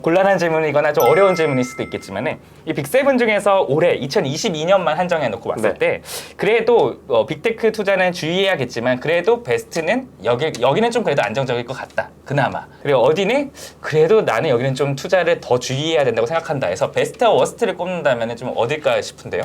곤란한 질문이거나 좀 어려운 질문일 수도 있겠지만은 이 빅7 중에서 올해 2022년만 한정해 놓고 봤을 네. 때 그래도 빅테크 투자는 주의해야겠지만 그래도 베스트는 여기는 좀 그래도 안정적일 것 같다. 그나마. 그리고 어디는 그래도 나는 여기는 좀 투자를 더 주의해야 된다고 생각한다 해서 베스트와 워스트를 꼽는다면 좀 어딜까 싶은데요.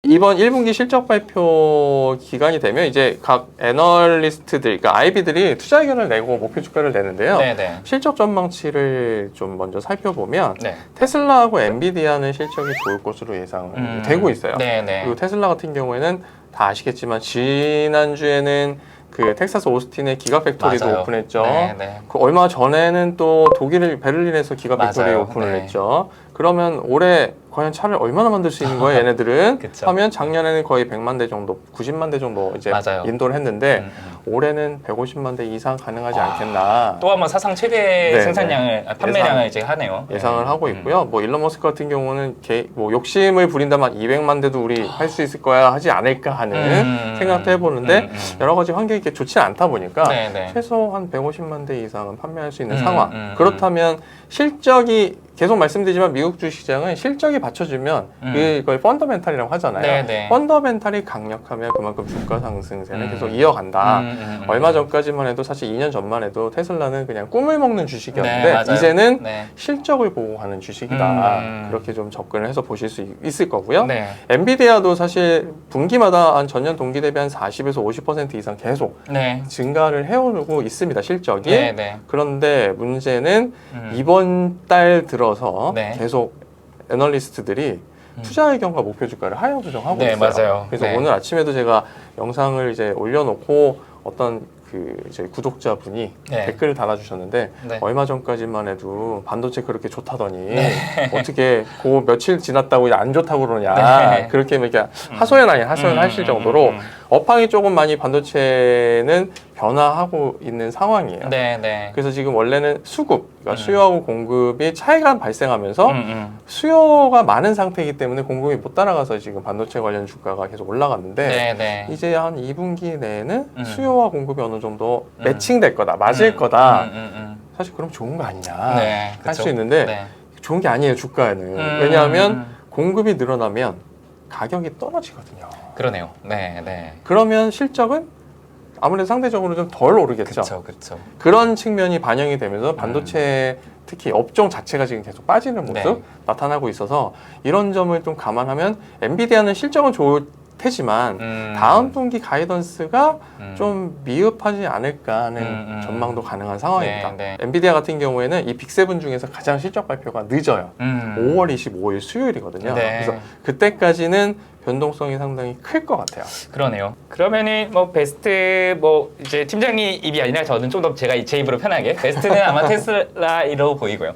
이번 1분기 실적 발표 기간이 되면 이제 각 애널리스트들, 그러니까 IB들이 투자 의견을 내고 목표 주가를 내는데요. 네네. 실적 전망치를 좀 먼저 살펴보면 네. 테슬라하고 엔비디아는 실적이 좋을 것으로 예상되고 있어요. 네네. 그리고 테슬라 같은 경우에는 다 아시겠지만 지난주에는 그 텍사스 오스틴의 기가팩토리도 맞아요. 오픈했죠. 네네. 그 얼마 전에는 또 독일 베를린에서 기가팩토리 맞아요. 오픈을 네. 했죠. 그러면 올해 과연 차를 얼마나 만들 수 있는 거예요, 얘네들은? 그쵸. 하면 작년에는 거의 100만 대 정도, 90만 대 정도 이제 맞아요. 인도를 했는데 올해는 150만 대 이상 가능하지 않겠나. 또 한번 사상 최대 네, 생산량을 판매량을 이제 하네요. 예상을 하고 있고요. 뭐 일론 머스크 같은 경우는 뭐 욕심을 부린다면 200만 대도 우리 할 수 있을 거야 하지 않을까 하는 생각도 해보는데 여러 가지 환경이 이렇게 좋지 않다 보니까 네네. 최소 한 150만 대 이상은 판매할 수 있는 상황. 그렇다면 실적이 계속 말씀드리지만 미국 주식시장은 실적이 받쳐주면 이걸 펀더멘탈이라고 하잖아요. 네네. 펀더멘탈이 강력하면 그만큼 주가 상승세는 계속 이어간다. 얼마 전까지만 해도 사실 2년 전만 해도 테슬라는 그냥 꿈을 먹는 주식이었는데 네, 맞아요. 이제는 네. 실적을 보고 가는 주식이다. 그렇게 좀 접근을 해서 보실 수 있을 거고요. 네. 엔비디아도 사실 분기마다 한 전년 동기 대비 한 40에서 50% 이상 계속 네. 증가를 해오고 있습니다. 실적이. 네네. 그런데 문제는 이번 달 들어서 네. 계속 애널리스트들이 투자 의견과 목표 주가를 하향 조정하고 네, 있어요. 맞아요. 그래서 네. 오늘 아침에도 제가 영상을 이제 올려놓고 어떤 그 저희 구독자분이 네. 댓글을 달아주셨는데 네. 얼마 전까지만 해도 반도체 그렇게 좋다더니 어떻게 그 며칠 지났다고 안 좋다고 그러냐. 네. 그렇게 이렇게 하소연 아닌 하소연 하실 정도로 업황이 조금 많이 반도체는 변화하고 있는 상황이에요. 네네. 그래서 지금 원래는 수급, 그러니까 수요하고 공급이 차이가 발생하면서 음. 수요가 많은 상태이기 때문에 공급이 못 따라가서 지금 반도체 관련 주가가 계속 올라갔는데 네네. 이제 한 2분기 내에는 수요와 공급이 어느 정도 매칭될 거다, 맞을 거다. 사실 그럼 좋은 거 아니냐 네, 할 수 그쵸. 있는데 네. 좋은 게 아니에요, 주가에는. 왜냐하면 공급이 늘어나면 가격이 떨어지거든요. 그러네요. 네, 네. 그러면 실적은 아무래도 상대적으로 좀 덜 오르겠죠. 그렇죠, 그렇죠. 그런 측면이 반영이 되면서 반도체 특히 업종 자체가 지금 계속 빠지는 모습 네. 나타나고 있어서 이런 점을 좀 감안하면 엔비디아는 실적은 좋을 테지만 다음 분기 가이던스가 좀 미흡하지 않을까 하는 전망도 가능한 상황입니다. 네, 네. 엔비디아 같은 경우에는 이 빅7 중에서 가장 실적 발표가 늦어요. 5월 25일 수요일이거든요. 네. 그래서 그때까지는 변동성이 상당히 클 것 같아요. 그러네요. 그러면은 뭐 베스트 뭐 이제 팀장님 입이 아니라 저는 좀 더 제가 제 입으로 편하게 베스트는 아마 테슬라로 보이고요.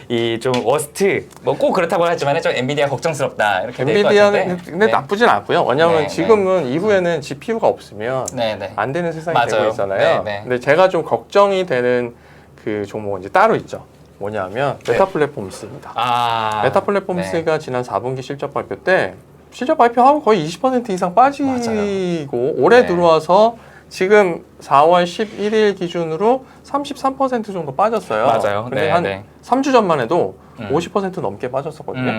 이 좀 워스트 뭐 꼭 그렇다고 하지만 좀 엔비디아 걱정스럽다 이렇게 될 것 엔비디아는 같은데. 근데 네. 나쁘진 않고요. 왜냐하면 네, 지금은 이후에는 GPU가 없으면 네, 네. 안 되는 세상이 맞아요. 되고 있잖아요. 네, 네. 근데 제가 좀 걱정이 되는 그 종목은 이제 따로 있죠. 뭐냐면 네. 메타 플랫폼스입니다. 아. 메타 플랫폼스가 지난 4분기 실적 발표 때 실적 발표하고 거의 20% 이상 빠지고 맞아요. 올해 네. 들어와서 지금 4월 11일 기준으로 33% 정도 빠졌어요. 맞아요. 근데 네, 한 네. 3주 전만 해도 50% 넘게 빠졌었거든요.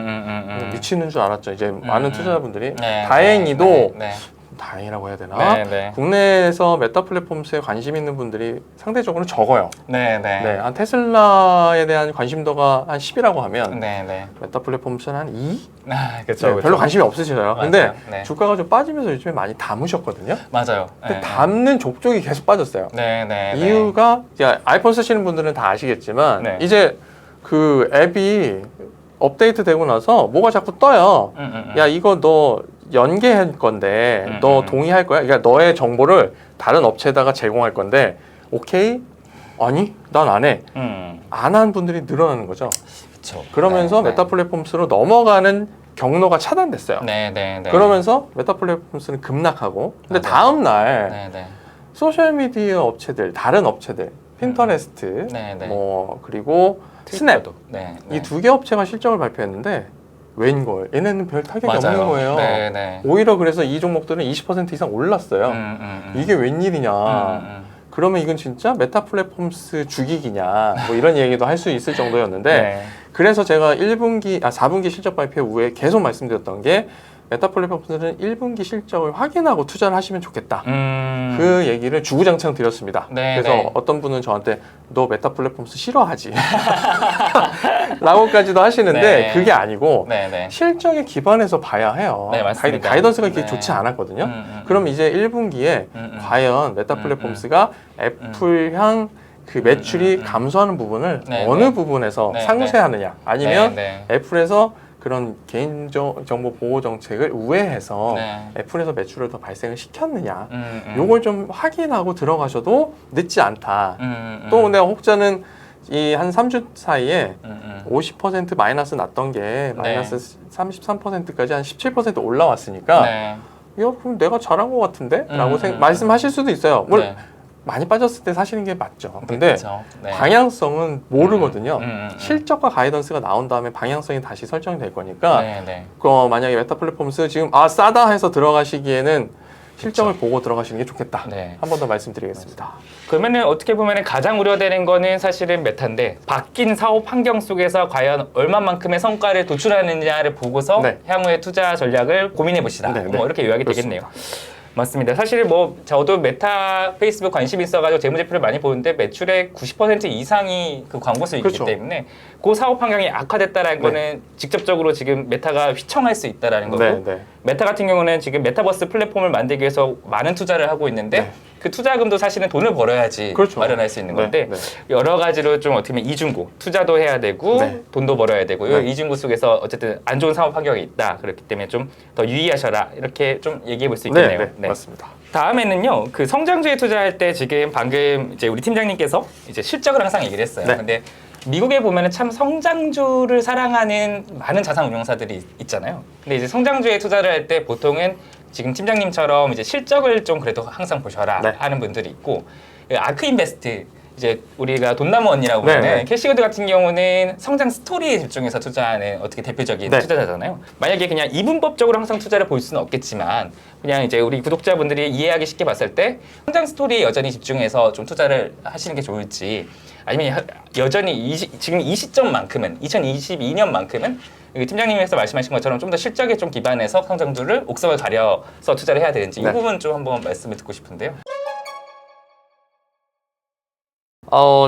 미치는 줄 알았죠. 이제 많은 투자자분들이 네, 다행히도 네, 네. 다행이라고 해야 되나? 네, 네. 국내에서 메타 플랫폼스에 관심 있는 분들이 상대적으로 적어요. 네, 네. 네, 한 테슬라에 대한 관심도가 한 10이라고 하면 네, 네. 메타 플랫폼스는 한 2? 아, 그렇죠. 네, 별로 관심이 없으시죠. 맞아요. 근데 네. 주가가 좀 빠지면서 요즘에 많이 담으셨거든요. 맞아요. 근데 네, 담는 족족이 계속 빠졌어요. 네, 네. 이유가 이제 아이폰 쓰시는 분들은 다 아시겠지만 네. 이제 그 앱이 업데이트 되고 나서 뭐가 자꾸 떠요. 야, 이거 너 연계할 건데 너 동의할 거야? 그러니까 너의 정보를 다른 업체에다가 제공할 건데 오케이? 아니, 난 안 해. 안 한 분들이 늘어나는 거죠. 그렇죠. 그러면서 네, 메타 플랫폼스로 넘어가는 경로가 차단됐어요. 네, 네, 네. 그러면서 메타 플랫폼스는 급락하고 근데 맞아요. 다음 날 네, 네. 소셜미디어 업체들, 다른 업체들, 핀터레스트, 네, 네. 뭐 그리고 스냅 트위터도. 네, 네. 이 두 개 업체가 실적을 발표했는데 웬걸? 얘네는 별 타격이 맞아요. 없는 거예요. 네, 네. 오히려 그래서 이 종목들은 20% 이상 올랐어요. 이게 웬일이냐? 그러면 이건 진짜 메타 플랫폼스 죽이기냐 뭐 이런 얘기도 할 수 있을 정도였는데 네. 그래서 제가 4분기 실적 발표 후에 계속 말씀드렸던 게 메타 플랫폼스는 1분기 실적을 확인하고 투자를 하시면 좋겠다. 그 얘기를 주구장창 드렸습니다. 네, 그래서 네. 어떤 분은 저한테 너 메타 플랫폼스 싫어하지? 라고까지도 하시는데 네. 그게 아니고 네네. 실적에 기반해서 봐야 해요. 네, 맞습니다. 가이던스가 그렇게 네. 좋지 않았거든요. 그럼 이제 1분기에 과연 메타 플랫폼스가 애플향 그 매출이 감소하는 부분을 네, 어느 네. 부분에서 네, 상쇄하느냐 아니면 네, 애플에서 그런 개인정보 보호 정책을 우회해서 네. 애플에서 매출을 더 발생을 시켰느냐 요걸 좀 확인하고 들어가셔도 늦지 않다. 또 내가 혹자는 이 한 3주 사이에 50% 마이너스 났던 게 마이너스 33%까지 한 17% 올라왔으니까 네. 야, 그럼 내가 잘한 것 같은데? 라고 음. 말씀하실 수도 있어요. 물론 네. 많이 빠졌을 때 사시는 게 맞죠. 근데 그쵸. 네. 방향성은 모르거든요. 실적 실적과 가이던스가 나온 다음에 방향성이 다시 설정이 될 거니까 네네. 만약에 메타 플랫폼스 지금 싸다 해서 들어가시기에는 실적을 보고 들어가시는 게 좋겠다. 네. 한 번 더 말씀드리겠습니다. 그러면은 어떻게 보면은 가장 우려되는 거는 사실은 메타인데 바뀐 사업 환경 속에서 과연 얼마만큼의 성과를 도출하느냐를 보고서 네. 향후의 투자 전략을 고민해 보시다. 네, 네. 뭐 이렇게 요약이 그렇습니다. 되겠네요. 맞습니다. 사실 뭐 저도 메타 페이스북 관심이 있어가지고 재무제표를 많이 보는데 매출의 90% 이상이 그 광고 수익이기 그렇죠. 때문에 그 사업 환경이 악화됐다라는 네. 거는 직접적으로 지금 메타가 휘청할 수 있다라는 거고 네, 네. 메타 같은 경우는 지금 메타버스 플랫폼을 만들기 위해서 많은 투자를 하고 있는데 네. 그 투자금도 사실은 돈을 벌어야지 그렇죠. 마련할 수 있는 네, 건데 네. 여러 가지로 좀 어떻게 보면 이중구 투자도 해야 되고 네. 돈도 벌어야 되고 네. 이 이중구 속에서 어쨌든 안 좋은 사업 환경이 있다 그렇기 때문에 좀 더 유의하셔라 이렇게 좀 얘기해 볼 수 있겠네요. 네, 네. 맞습니다. 다음에는요 그 성장주에 투자할 때 지금 방금 이제 우리 팀장님께서 이제 실적을 항상 얘기를 했어요. 네. 근데 미국에 보면은 참 성장주를 사랑하는 많은 자산 운용사들이 있잖아요. 근데 이제 성장주에 투자를 할 때 보통은 지금 팀장님처럼 이제 실적을 좀 그래도 항상 보셔라 네. 하는 분들이 있고 아크인베스트 이제 우리가 돈나무 언니라고 네, 부르는 네. 캐시우드 같은 경우는 성장 스토리에 집중해서 투자하는 어떻게 대표적인 네. 투자자잖아요. 만약에 그냥 이분법적으로 항상 투자를 볼 수는 없겠지만 그냥 이제 우리 구독자분들이 이해하기 쉽게 봤을 때 성장 스토리에 여전히 집중해서 좀 투자를 하시는 게 좋을지 아니면 여전히 지금 이 시점만큼은 2022년만큼은 팀장님께서 말씀하신 것처럼 좀 더 실적에 좀 기반해서 성장주를 옥석을 가려서 투자를 해야 되는지 네. 이 부분 좀 한번 말씀을 듣고 싶은데요.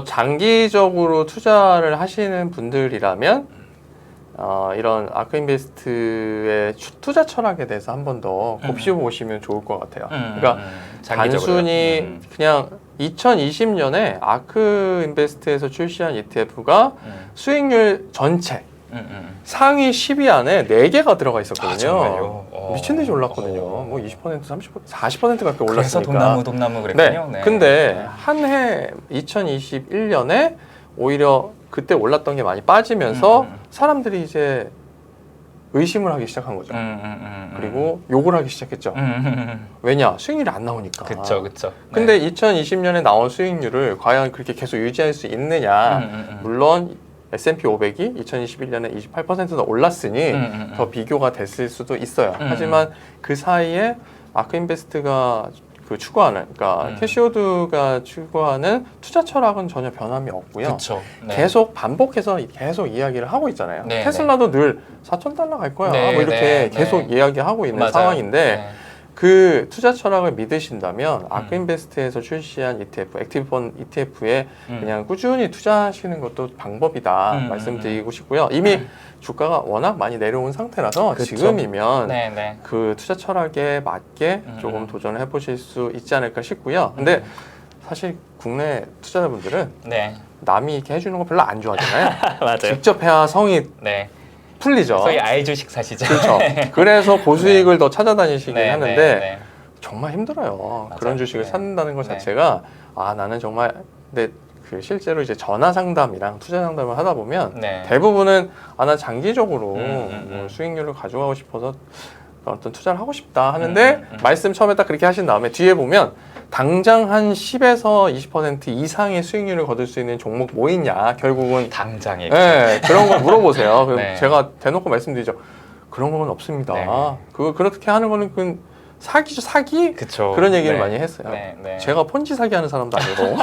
장기적으로 투자를 하시는 분들이라면 이런 아크인베스트의 투자 철학에 대해서 한 번 더 곱씹어 보시면 좋을 것 같아요. 그러니까 장기적으로요. 단순히 그냥 2020년에 아크인베스트에서 출시한 ETF가 수익률 전체 상위 10위 안에 4개가 들어가 있었거든요. 정말요? 미친 듯이 올랐거든요. 뭐 20%, 30%, 40% 가까이 그래서 올랐으니까. 돈나무 그랬군요. 네. 근데 한 해 2021년에 오히려 그때 올랐던 게 많이 빠지면서 사람들이 이제 의심을 하기 시작한 거죠. 그리고 욕을 하기 시작했죠. 왜냐? 수익률이 안 나오니까. 그쵸. 근데 2020년에 나온 수익률을 과연 그렇게 계속 유지할 수 있느냐? 물론 S&P 500이 2021년에 28%나 올랐으니 더 비교가 됐을 수도 있어요. 하지만 그 사이에 아크인베스트가 추구하는, 그러니까 캐시워드가 추구하는 투자 철학은 전혀 변함이 없고요. 그쵸. 네. 계속 반복해서 계속 이야기를 하고 있잖아요. 네, 테슬라도 늘 4,000달러 갈 거야. 네, 뭐 이렇게 네, 계속 네. 이야기하고 있는 맞아요. 상황인데 네. 그 투자 철학을 믿으신다면 아크인베스트에서 출시한 ETF, 액티브펀드 ETF에 그냥 꾸준히 투자하시는 것도 방법이다 말씀드리고 싶고요. 이미 주가가 워낙 많이 내려온 상태라서 그쵸. 지금이면 네. 그 투자 철학에 맞게 조금 도전을 해보실 수 있지 않을까 싶고요. 근데 사실 국내 투자자분들은 네. 남이 이렇게 해주는 거 별로 안 좋아하잖아요. 맞아요. 직접 해야 성이 네. 풀리죠. 소위 알주식 사시죠. 그렇죠. 그래서 고수익을 더 찾아다니시긴 네, 하는데 네. 정말 힘들어요. 맞아요. 그런 주식을 네. 찾는다는 것 네. 자체가 나는 정말 근데 그 실제로 이제 전화 상담이랑 투자 상담을 하다 보면 네. 대부분은 난 장기적으로 음. 수익률을 가져가고 싶어서 어떤 투자를 하고 싶다 하는데 말씀 처음에 딱 그렇게 하신 다음에 뒤에 보면 당장 한 10에서 20% 이상의 수익률을 거둘 수 있는 종목 뭐 있냐 결국은 당장에. 네, 그런 걸 물어보세요. 그럼 네. 제가 대놓고 말씀드리죠. 그런 건 없습니다. 네. 그렇게 하는 거는 그 사기죠, 사기? 그쵸. 그런 얘기를 네. 많이 했어요. 네, 네. 제가 폰지 사기 하는 사람도 아니고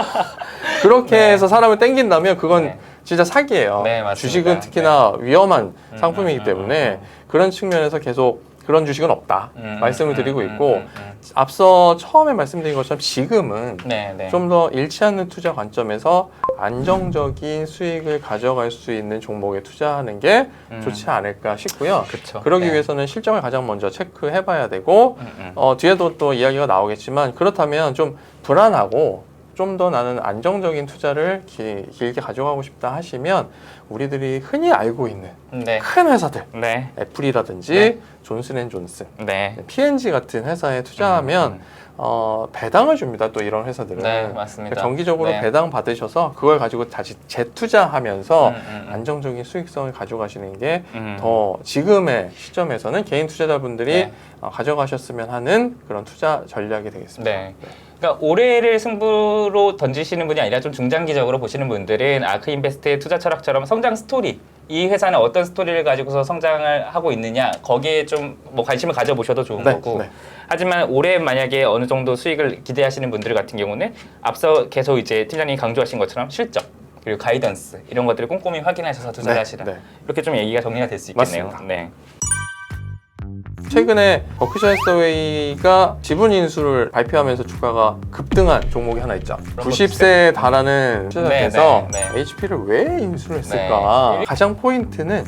그렇게 네. 해서 사람을 땡긴다면 그건 네. 진짜 사기예요. 네, 맞습니다. 주식은 특히나 위험한 상품이기 때문에 음. 그런 측면에서 계속 그런 주식은 없다 말씀을 드리고 있고 음. 앞서 처음에 말씀드린 것처럼 지금은 네, 네. 좀 더 잃지 않는 투자 관점에서 안정적인 수익을 가져갈 수 있는 종목에 투자하는 게 좋지 않을까 싶고요. 그쵸. 그러기 네. 위해서는 실적을 가장 먼저 체크해봐야 되고 뒤에도 또 이야기가 나오겠지만 그렇다면 좀 불안하고 좀 더 나는 안정적인 투자를 길게 가져가고 싶다 하시면 우리들이 흔히 알고 있는 네. 큰 회사들 네. 애플이라든지 네. 존슨앤존슨, 네. P&G 같은 회사에 투자하면 배당을 줍니다. 또 이런 회사들은 네, 맞습니다. 정기적으로 네. 배당 받으셔서 그걸 가지고 다시 재투자하면서 음. 안정적인 수익성을 가져가시는 게 음. 더 지금의 시점에서는 개인 투자자분들이 네. 가져가셨으면 하는 그런 투자 전략이 되겠습니다. 네. 그러니까 올해를 승부로 던지시는 분이 아니라 좀 중장기적으로 보시는 분들은 아크인베스트의 투자 철학처럼 성장 스토리, 이 회사는 어떤 스토리를 가지고서 성장을 하고 있느냐, 거기에 좀 뭐 관심을 가져보셔도 좋은 네, 거고. 네. 하지만 올해 만약에 어느 정도 수익을 기대하시는 분들 같은 경우는 앞서 계속 이제 팀장님이 강조하신 것처럼 실적 그리고 가이던스 이런 것들을 꼼꼼히 확인하셔서 투자를 네, 하시라. 네. 이렇게 좀 얘기가 정리가 될 수 있겠네요. 맞습니다. 네. 최근에 버크셔 해서웨이가 지분 인수를 발표하면서 주가가 급등한 종목이 하나 있죠. 90세에 달하는 투자자께서 네, 네, 네. HP를 왜 인수를 했을까? 네. 가장 포인트는